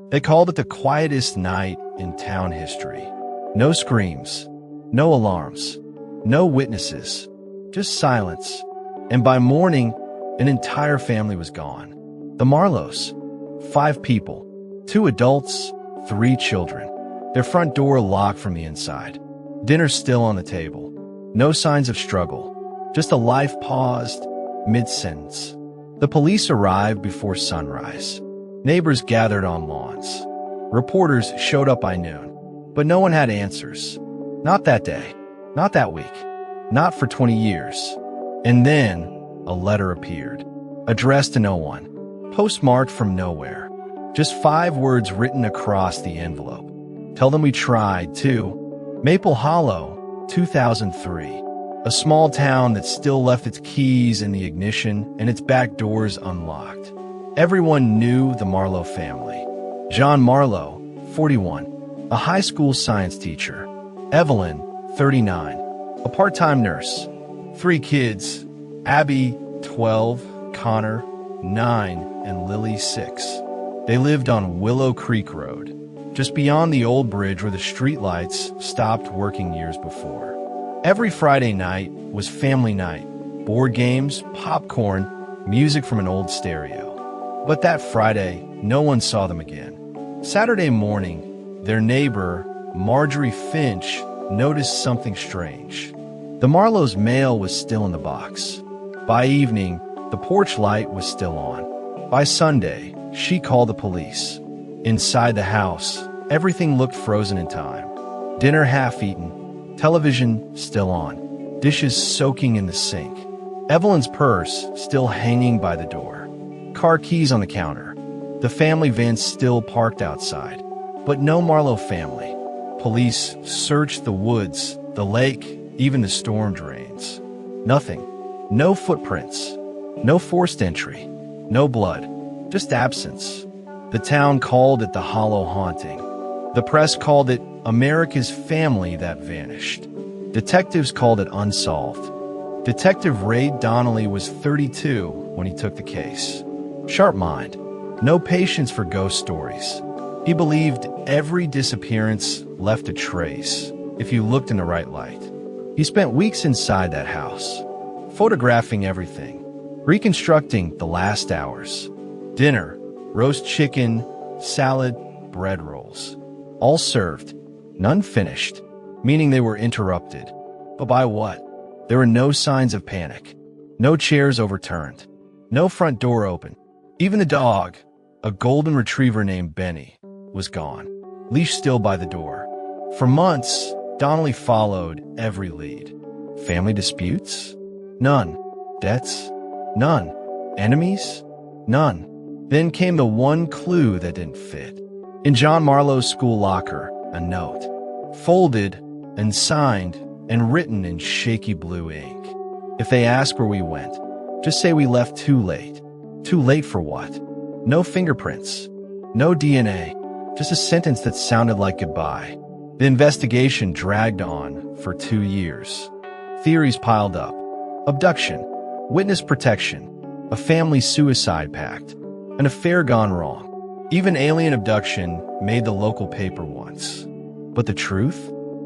They called it the quietest night in town history. No screams, no alarms, no witnesses, just silence. And by morning, an entire family was gone. The Marlows, 5 people, 2 adults, 3 children. Their front door locked from the inside. Dinner still on the table. No signs of struggle, just a life paused mid-sentence. The police arrived before sunrise. Neighbors gathered on lawns. Reporters showed up by noon, but no one had answers. Not that day, not that week, not for 20 years. And then a letter appeared, addressed to no one, postmarked from nowhere. Just 5 words written across the envelope. Tell them we tried to. Maple Hollow, 2003. A small town that still left its keys in the ignition and its back doors unlocked. Everyone knew the Marlow family. John Marlow, 41, a high school science teacher. Evelyn, 39, a part-time nurse. 3 kids, Abby, 12, Connor, 9, and Lily, 6. They lived on Willow Creek Road, just beyond the old bridge where the streetlights stopped working years before. Every Friday night was family night, board games, popcorn, music from an old stereo. But that Friday, no one saw them again. Saturday morning, their neighbor, Marjorie Finch, noticed something strange. The Marlow's mail was still in the box. By evening, the porch light was still on. By Sunday, she called the police. Inside the house, everything looked frozen in time. Dinner half-eaten, television still on, dishes soaking in the sink. Evelyn's purse still hanging by the door. Car keys on the counter. The family van still parked outside. But no Marlow family. Police searched the woods, the lake, even the storm drains. Nothing. No footprints. No forced entry. No blood. Just absence. The town called it the Hollow Haunting. The press called it America's family that vanished. Detectives called it unsolved. Detective Ray Donnelly was 32 when he took the case. Sharp mind, no patience for ghost stories. He believed every disappearance left a trace if you looked in the right light. He spent weeks inside that house, photographing everything, reconstructing the last hours. Dinner, roast chicken, salad, bread rolls. All served, none finished, meaning they were interrupted. But by what? There were no signs of panic. No chairs overturned. No front door open. Even the dog, a golden retriever named Benny, was gone, leash still by the door. For months, Donnelly followed every lead. Family disputes? None. Debts? None. Enemies? None. Then came the one clue that didn't fit. In John Marlow's school locker, a note, folded and signed and written in shaky blue ink. If they ask where we went, just say we left too late. Too late for what? No fingerprints, no DNA, just a sentence that sounded like goodbye. The investigation dragged on for 2 years. Theories piled up. Abduction, witness protection, a family suicide pact, an affair gone wrong. Even alien abduction made the local paper once. But the truth?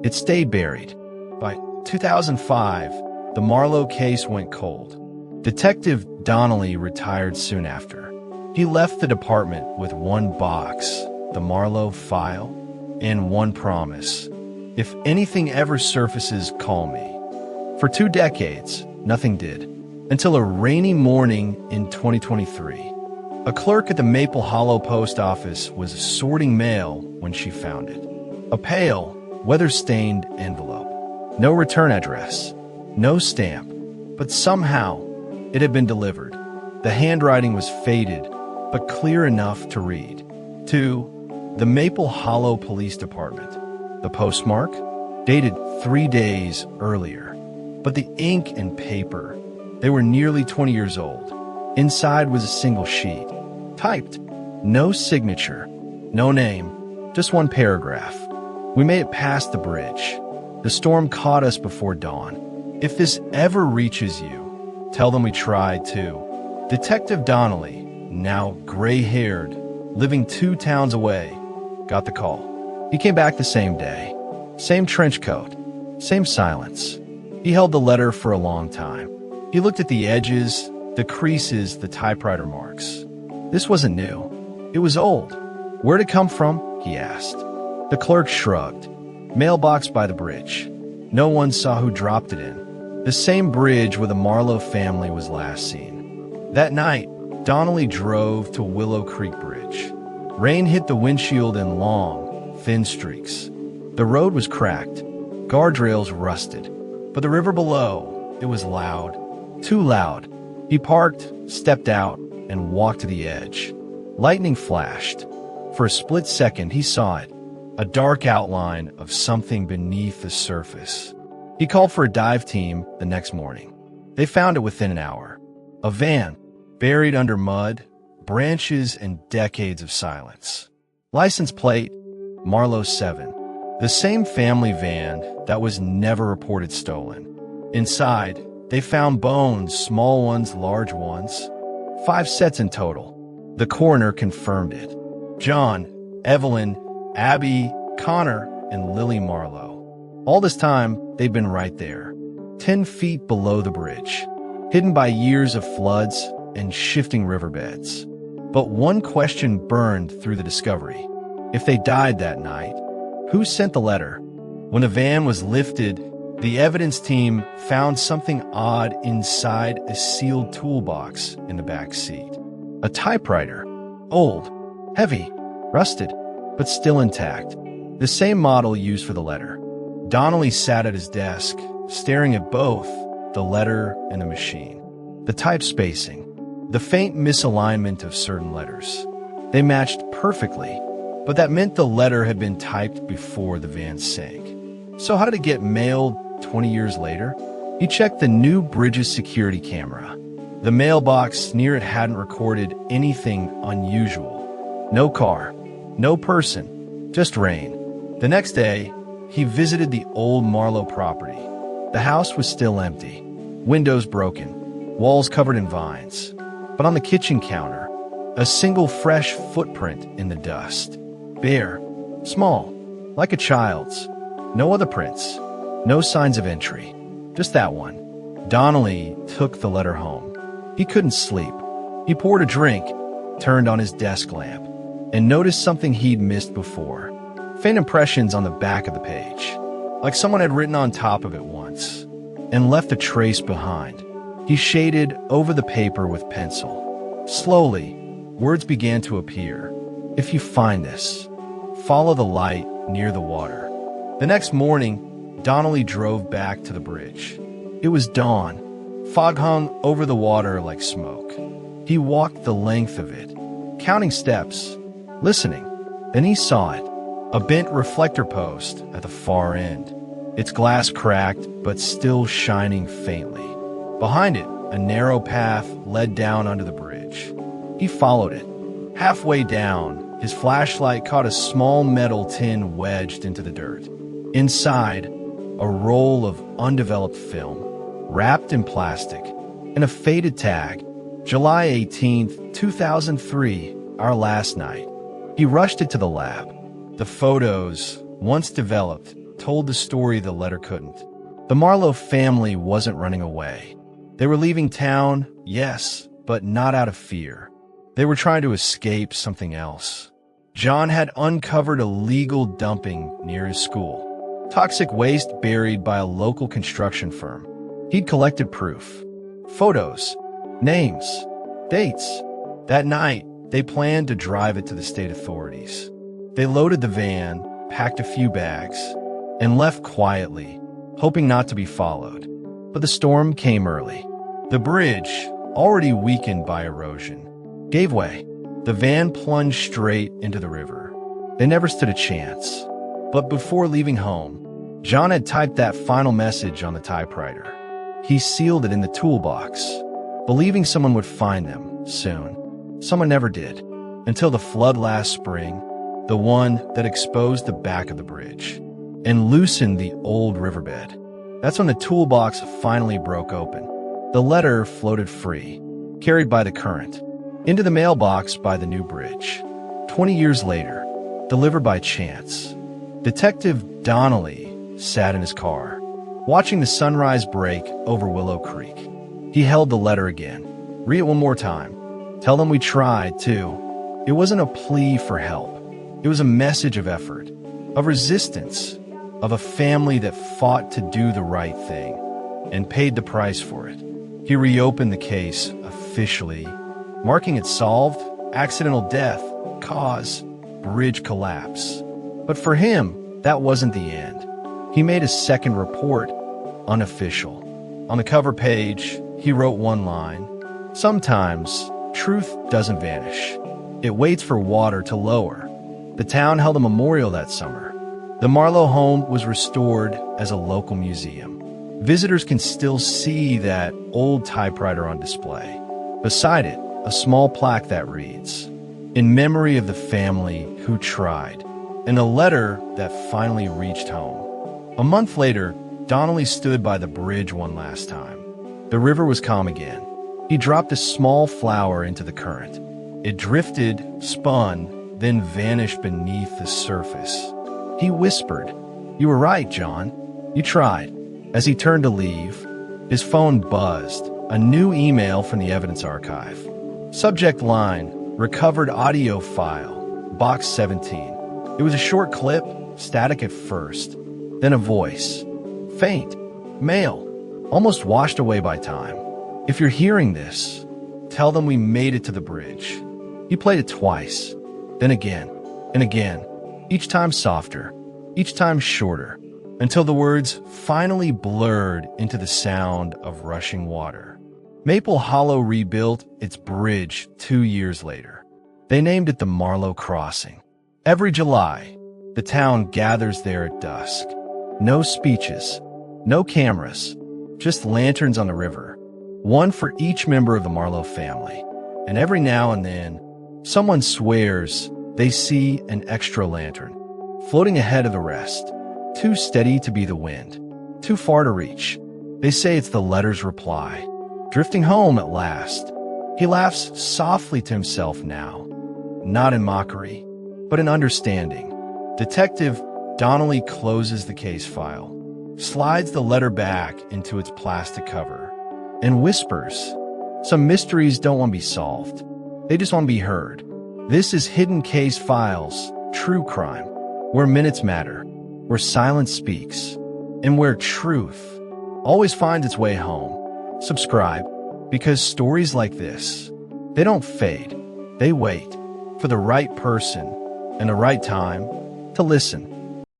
It stayed buried. By 2005, the Marlow case went cold. Detective Donnelly retired soon after. He left the department with one box, the Marlow file, and one promise. If anything ever surfaces, call me. For 2 decades, nothing did. Until a rainy morning in 2023. A clerk at the Maple Hollow post office was sorting mail when she found it. A pale, weather-stained envelope. No return address. No stamp. But somehow, it had been delivered. The handwriting was faded, but clear enough to read. To the Maple Hollow Police Department. The postmark? Dated 3 days earlier. But the ink and paper, they were nearly 20 years old. Inside was a single sheet. Typed. No signature. No name. Just one paragraph. We made it past the bridge. The storm caught us before dawn. If this ever reaches you, tell them we tried to. Detective Donnelly, now gray-haired, living 2 towns away, got the call. He came back the same day. Same trench coat. Same silence. He held the letter for a long time. He looked at the edges, the creases, the typewriter marks. This wasn't new. It was old. Where'd it come from? He asked. The clerk shrugged. Mailbox by the bridge. No one saw who dropped it in. The same bridge where the Marlow family was last seen. That night, Donnelly drove to Willow Creek Bridge. Rain hit the windshield in long, thin streaks. The road was cracked. Guardrails rusted. But the river below, it was loud. Too loud. He parked, stepped out, and walked to the edge. Lightning flashed. For a split second, he saw it. A dark outline of something beneath the surface. He called for a dive team the next morning. They found it within an hour. A van, buried under mud, branches, and decades of silence. License plate, Marlow 7. The same family van that was never reported stolen. Inside, they found bones, small ones, large ones. 5 sets in total. The coroner confirmed it. John, Evelyn, Abby, Connor, and Lily Marlow. All this time, they'd been right there, 10 feet below the bridge, hidden by years of floods and shifting riverbeds. But one question burned through the discovery. If they died that night, who sent the letter? When the van was lifted, the evidence team found something odd inside a sealed toolbox in the back seat. A typewriter. Old, heavy, rusted, but still intact. The same model used for the letter. Donnelly sat at his desk, staring at both the letter and the machine. The type spacing, the faint misalignment of certain letters. They matched perfectly, but that meant the letter had been typed before the van sank. So how did it get mailed 20 years later? He checked the new bridge's security camera. The mailbox near it hadn't recorded anything unusual. No car, no person, just rain. The next day, he visited the old Marlow property. The house was still empty, windows broken, walls covered in vines. But on the kitchen counter, a single fresh footprint in the dust. Bare, small, like a child's. No other prints, no signs of entry. Just that one. Donnelly took the letter home. He couldn't sleep. He poured a drink, turned on his desk lamp, and noticed something he'd missed before. Faint impressions on the back of the page, like someone had written on top of it once, and left a trace behind. He shaded over the paper with pencil. Slowly, words began to appear. If you find this, follow the light near the water. The next morning, Donnelly drove back to the bridge. It was dawn. Fog hung over the water like smoke. He walked the length of it, counting steps, listening. Then he saw it. A bent reflector post at the far end, its glass cracked but still shining faintly. Behind it, a narrow path led down under the bridge. He followed it. Halfway down, his flashlight caught a small metal tin wedged into the dirt. Inside, a roll of undeveloped film, wrapped in plastic, and a faded tag, July 18th, 2003, our last night. He rushed it to the lab. The photos, once developed, told the story the letter couldn't. The Marlow family wasn't running away. They were leaving town, yes, but not out of fear. They were trying to escape something else. John had uncovered illegal dumping near his school. Toxic waste buried by a local construction firm. He'd collected proof. Photos, names, dates. That night, they planned to drive it to the state authorities. They loaded the van, packed a few bags, and left quietly, hoping not to be followed. But the storm came early. The bridge, already weakened by erosion, gave way. The van plunged straight into the river. They never stood a chance. But before leaving home, John had typed that final message on the typewriter. He sealed it in the toolbox, believing someone would find them soon. Someone never did, until the flood last spring, the one that exposed the back of the bridge and loosened the old riverbed. That's when the toolbox finally broke open. The letter floated free, carried by the current, into the mailbox by the new bridge. 20 years later, delivered by chance. Detective Donnelly sat in his car, watching the sunrise break over Willow Creek. He held the letter again. Read it one more time. Tell them we tried, too. It wasn't a plea for help. It was a message of effort, of resistance, of a family that fought to do the right thing and paid the price for it. He reopened the case officially, marking it solved, accidental death, cause, bridge collapse. But for him, that wasn't the end. He made a second report, unofficial. On the cover page, he wrote one line: "Sometimes, truth doesn't vanish. It waits for water to lower." The town held a memorial that summer. The Marlow home was restored as a local museum. Visitors can still see that old typewriter on display. Beside it, a small plaque that reads, "In memory of the family who tried," and a letter that finally reached home. A month later, Donnelly stood by the bridge one last time. The river was calm again. He dropped a small flower into the current. It drifted, spun, then vanished beneath the surface. He whispered, "You were right, John. You tried." As he turned to leave, his phone buzzed. A new email from the evidence archive. Subject line: "Recovered audio file, box 17." It was a short clip, static at first, then a voice. Faint, male, almost washed away by time. "If you're hearing this, tell them we made it to the bridge." He played it twice, then again, and again, each time softer, each time shorter, until the words finally blurred into the sound of rushing water. Maple Hollow rebuilt its bridge 2 years later. They named it the Marlow Crossing. Every July, the town gathers there at dusk. No speeches, no cameras, just lanterns on the river, one for each member of the Marlow family. And every now and then, someone swears they see an extra lantern, floating ahead of the rest, too steady to be the wind, too far to reach. They say it's the letter's reply, drifting home at last. He laughs softly to himself now, not in mockery, but in understanding. Detective Donnelly closes the case file, slides the letter back into its plastic cover, and whispers, "Some mysteries don't want to be solved. They just want to be heard." This is Hidden Case Files, True Crime, where minutes matter, where silence speaks, and where truth always finds its way home. Subscribe, because stories like this, they don't fade. They wait for the right person and the right time to listen.